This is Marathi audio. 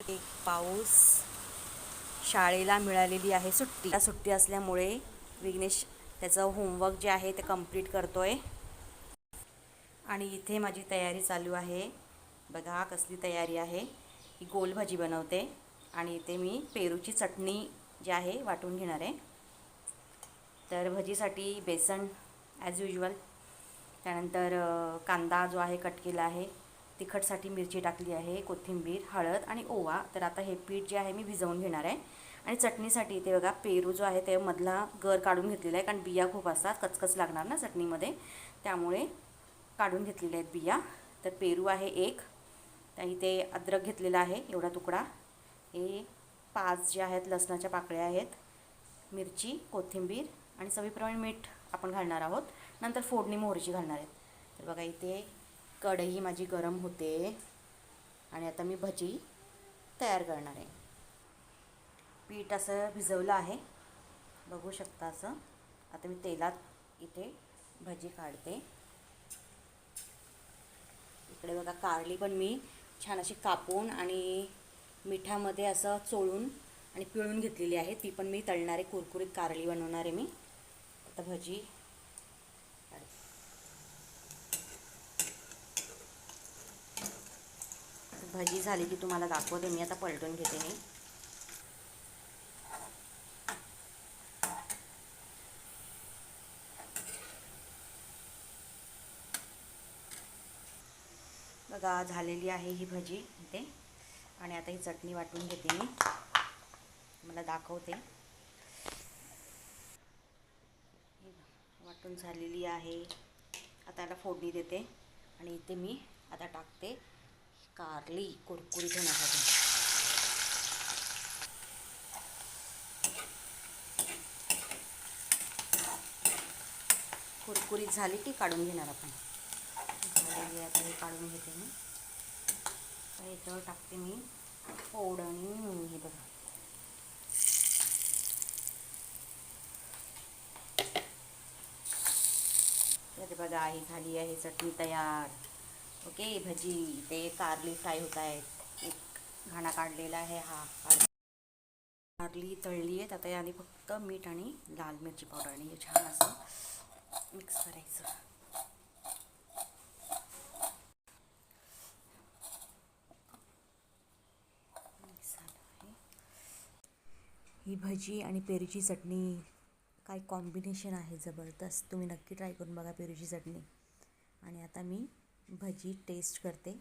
एक पाऊस, शाळेला मिळालेली आहे सुट्टी. सुट्टी असल्यामुळे विघ्नेश त्याचं होमवर्क जे आहे ते कंप्लीट करतोय आणि इथे माझी तयारी चालू आहे. बघा कसली तयारी आहे. ही गोल भाजी बनवते आणि इथे मी पेरूची चटणी जी आहे वाटून घेणार आहे. तर भजीसाठी बेसन ॲज युजल, त्यानंतर कांदा जो आहे कट केला आहे, तिखटसाठी मिरची टाकली आहे, कोथिंबीर, हळद आणि ओवा. तर आता हे पीठ जे आहे मी भिजवून घेणार आहे. आणि चटणीसाठी इथे बघा पेरू जो आहे ते मधला गर काढून घेतलेला आहे, कारण बिया खूप असतात, कचकच लागणार ना चटणीमध्ये, त्यामुळे काढून घेतलेले आहेत बिया. तर पेरू आहे एक, त्या इथे अद्रक घेतलेला आहे एवढा तुकडा, हे 5 जे आहेत लसणाच्या पाकळ्या आहेत, मिरची, कोथिंबीर आणि चवीप्रमाणे मीठ आपण घालणार आहोत. नंतर फोडणी मोहरीची घालणार आहेत. तर बघा इथे कढई माझी गरम होते आणि आता मी भजी तयार करणार आहे. पीठ असं भिजवलं आहे, बघू शकता असं. आता मी तेलात इथे भजी काढते. इकडे बघा कारली पण मी छान अशी कापून आणि मिठामध्ये असं चोळून आणि पिळून घेतलेली आहे. ती पण मी तळणारे, कुरकुरीत कारली बनवणार आहे मी. आता भजी भजी झाली की तुम्हाला दाखवते मी. आता पलटून घेते मी. बघा झालेली आहे ही भजी इथे. आणि आता ही चटणी वाटून घेते मी, मला दाखवते. वाटून झालेली आहे. आता याला फोडणी देते आणि इथे मी आता टाकते कारली कुरकुरीत होण्यासाठी. कुरकुरीत झाली की काढून घेणार आपण. झालेली आहे, आता हे काढून घेते मी. तर याच्यावर टाकते मी फोडणी. हे बघा तर बघा ही झाली आहे चटणी तयार. ओके, भजी ते कारली फ्राय होत आहेत. एक घाणा काढलेला आहे, हा कारली तळली आहेत. आता याने फक्त मीठ आणि लाल मिरची पावडर आणि हे छान असं मिक्स करायचं. ही भजी आणि पेरूची चटणी काय कॉम्बिनेशन आहे जबरदस्त. तुम्ही नक्की ट्राय करून बघा पेरूची चटणी. आणि आता मी भजी टेस्ट करते.